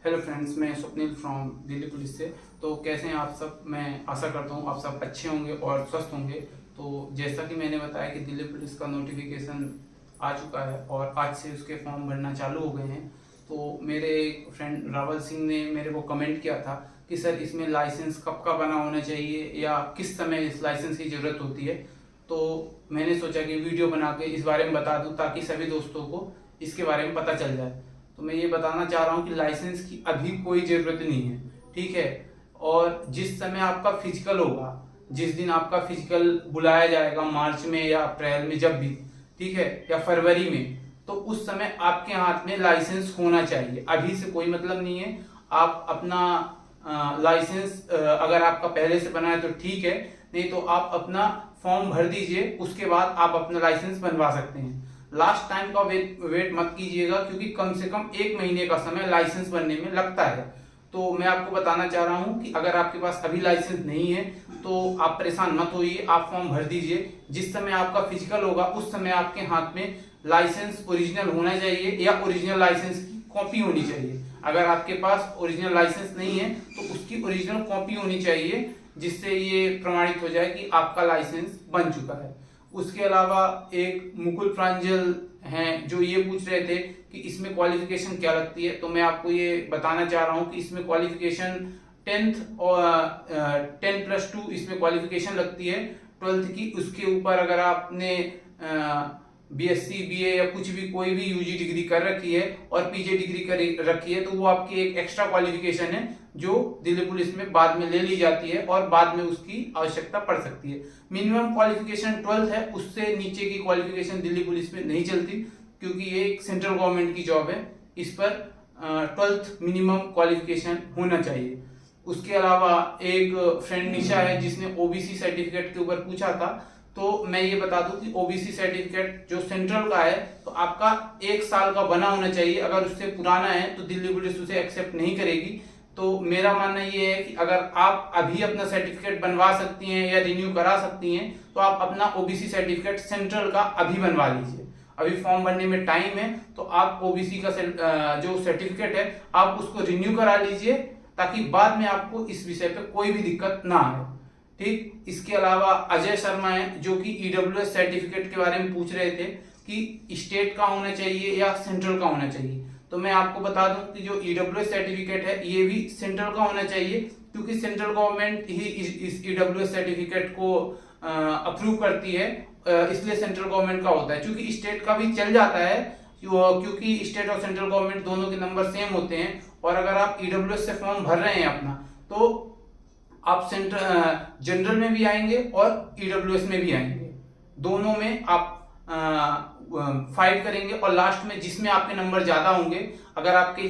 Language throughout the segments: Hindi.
हेलो फ्रेंड्स, मैं स्वप्निल फ्रॉम दिल्ली पुलिस से। तो कैसे हैं आप सब? मैं आशा करता हूँ आप सब अच्छे होंगे और स्वस्थ होंगे। तो जैसा कि मैंने बताया कि दिल्ली पुलिस का नोटिफिकेशन आ चुका है और आज से उसके फॉर्म भरना चालू हो गए हैं। तो मेरे एक फ्रेंड रावल सिंह ने मेरे को कमेंट किया था कि सर इसमें लाइसेंस कब का बना होना चाहिए या किस समय इस लाइसेंस की ज़रूरत होती है। तो मैंने सोचा कि वीडियो बना के इस बारे में बता दूं ताकि सभी दोस्तों को इसके बारे में पता चल जाए। तो मैं ये बताना चाह रहा हूँ कि लाइसेंस की अभी कोई ज़रूरत नहीं है, ठीक है। और जिस समय आपका फिजिकल होगा, जिस दिन आपका फिजिकल बुलाया जाएगा मार्च में या अप्रैल में, जब भी, ठीक है, या फरवरी में, तो उस समय आपके हाथ में लाइसेंस होना चाहिए। अभी से कोई मतलब नहीं है। आप अपना लाइसेंस अगर आपका पहले से बना है तो ठीक है, नहीं तो आप अपना फॉर्म भर दीजिए, उसके बाद आप अपना लाइसेंस बनवा सकते हैं। लास्ट टाइम का वेट मत कीजिएगा, क्योंकि कम से कम 1 महीने का समय लाइसेंस बनने में लगता है। तो मैं आपको बताना चाह रहा हूं कि अगर आपके पास अभी लाइसेंस नहीं है तो आप परेशान मत होइए, आप फॉर्म भर दीजिए। जिस समय आपका फिजिकल होगा उस समय आपके हाथ में लाइसेंस ओरिजिनल होना चाहिए या ओरिजिनल लाइसेंस की कॉपी होनी चाहिए। अगर आपके पास ओरिजिनल लाइसेंस नहीं है तो उसकी ओरिजिनल कॉपी होनी चाहिए, जिससे ये प्रमाणित हो जाए कि आपका लाइसेंस बन चुका है। उसके अलावा एक मुकुल प्रांजल हैं जो ये पूछ रहे थे कि इसमें क्वालिफिकेशन क्या लगती है। तो मैं आपको ये बताना चाह रहा हूँ कि इसमें क्वालिफिकेशन 10th और 10+2 इसमें क्वालिफिकेशन लगती है 12th की। उसके ऊपर अगर आपने BSc BA या कुछ भी कोई भी UG डिग्री कर रखी है और PG डिग्री कर रखी है तो वो आपकी एक एक्स्ट्रा क्वालिफिकेशन है जो दिल्ली पुलिस में बाद में ले ली जाती है और बाद में उसकी आवश्यकता पड़ सकती है। मिनिमम क्वालिफिकेशन 12th है, उससे नीचे की क्वालिफिकेशन दिल्ली पुलिस में नहीं चलती, क्योंकि ये एक सेंट्रल गवर्नमेंट की जॉब है। इस पर 12th मिनिमम क्वालिफिकेशन होना चाहिए। उसके अलावा एक फ्रेंड निशा है जिसने OBC सर्टिफिकेट के ऊपर पूछा था। तो मैं ये बता दूं कि OBC सर्टिफिकेट जो सेंट्रल का है तो आपका 1 साल का बना होना चाहिए। अगर उससे पुराना है तो दिल्ली पुलिस उसे एक्सेप्ट नहीं करेगी। तो मेरा मानना ये है कि अगर आप अभी अपना सर्टिफिकेट बनवा सकती हैं या रिन्यू करा सकती हैं तो आप अपना OBC सर्टिफिकेट सेंट्रल का अभी बनवा लीजिए। अभी फॉर्म भरने में टाइम है, तो आप OBC का जो सर्टिफिकेट है आप उसको रिन्यू करा लीजिए, ताकि बाद में आपको इस विषय पे कोई भी दिक्कत ना आए, ठीक। इसके अलावा अजय शर्मा है जो कि EWS सर्टिफिकेट के बारे में पूछ रहे थे कि स्टेट का होना चाहिए या सेंट्रल का होना चाहिए। तो मैं आपको बता दूं कि जो EWS सर्टिफिकेट है ये भी सेंट्रल का होना चाहिए, क्योंकि सेंट्रल गवर्नमेंट ही इस EWS सर्टिफिकेट को अप्रूव करती है, इसलिए सेंट्रल गवर्नमेंट का होता है। क्योंकि स्टेट का भी चल जाता है, क्योंकि स्टेट और सेंट्रल गवर्नमेंट दोनों के नंबर सेम होते हैं। और अगर आप EWS से फॉर्म भर रहे हैं अपना, तो आप जनरल में भी आएंगे और EWS में भी आएंगे, दोनों में आप फाइट करेंगे। और लास्ट में जिसमें आपके नंबर ज्यादा होंगे, अगर आपके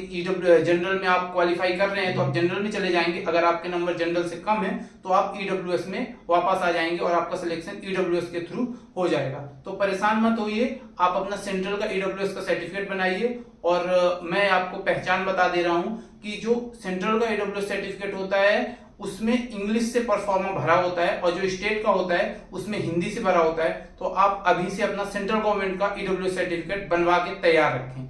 जनरल में आप क्वालिफाई कर रहे हैं तो आप जनरल में चले जाएंगे, अगर आपके नंबर जनरल से कम है तो आप EWS में वापस आ जाएंगे और आपका सिलेक्शन EWS के थ्रू हो जाएगा। तो परेशान मत होइए, आप अपना सेंट्रल का EWS का सर्टिफिकेट बनाइए। और मैं आपको पहचान बता दे रहा हूं कि जो सेंट्रल का EWS सर्टिफिकेट होता है उसमें इंग्लिश से परफॉर्मा भरा होता है, और जो स्टेट का होता है उसमें हिंदी से भरा होता है। तो आप अभी से अपना सेंट्रल गवर्नमेंट का EWS सर्टिफिकेट बनवा के तैयार रखें।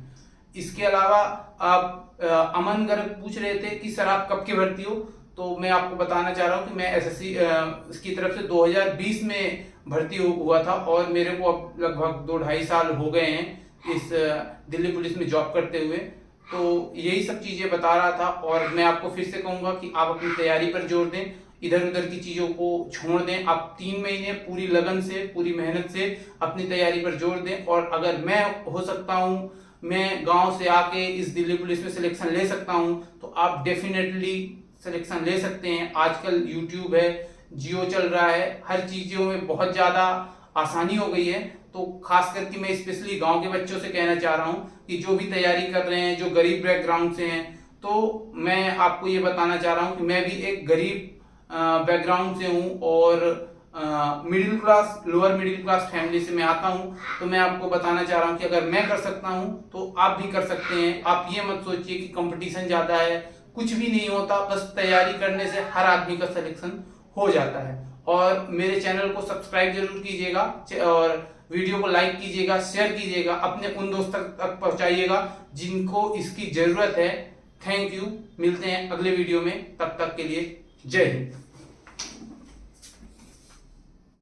इसके अलावा आप अमन गर्ग पूछ रहे थे कि सर आप कब की भर्ती हो। तो मैं आपको बताना चाह रहा हूं कि मैं SSC की तरफ से 2020 में भर्ती हुआ था, और मेरे को अब लगभग 2-2.5 साल हो गए हैं इस दिल्ली पुलिस में जॉब करते हुए। तो यही सब चीजें बता रहा था, और मैं आपको फिर से कहूंगा कि आप अपनी तैयारी पर जोर दें, इधर उधर की चीजों को छोड़ दें। आप 3 महीने पूरी लगन से, पूरी मेहनत से अपनी तैयारी पर जोर दें। और अगर मैं हो सकता हूं, मैं गांव से आके इस दिल्ली पुलिस में सिलेक्शन ले सकता हूं, तो आप डेफिनेटली सिलेक्शन ले सकते हैं। आजकल यूट्यूब है, जियो चल रहा है, हर चीजों में बहुत ज्यादा आसानी हो गई है। तो खास करके मैं स्पेशली गांव के बच्चों से कहना चाह रहा हूं कि जो भी तैयारी कर रहे हैं, जो गरीब बैकग्राउंड से हैं, तो मैं आपको ये बताना चाह रहा हूं कि मैं भी एक गरीब बैकग्राउंड से हूं और middle class, lower middle class family से मैं आता हूं। तो मैं आपको बताना चाह रहा हूं कि अगर मैं कर सकता हूं तो आप भी कर सकते हैं। आप ये मत सोचिए कि कंपटीशन ज्यादा है, कुछ भी नहीं होता, बस तैयारी करने से हर आदमी का सिलेक्शन हो जाता है। और मेरे चैनल को सब्सक्राइब जरूर कीजिएगा, और वीडियो को लाइक कीजिएगा, शेयर कीजिएगा, अपने उन दोस्तों तक पहुंचाइएगा जिनको इसकी जरूरत है। Thank you. मिलते हैं अगले वीडियो में, तब तक के लिए जय हिंद।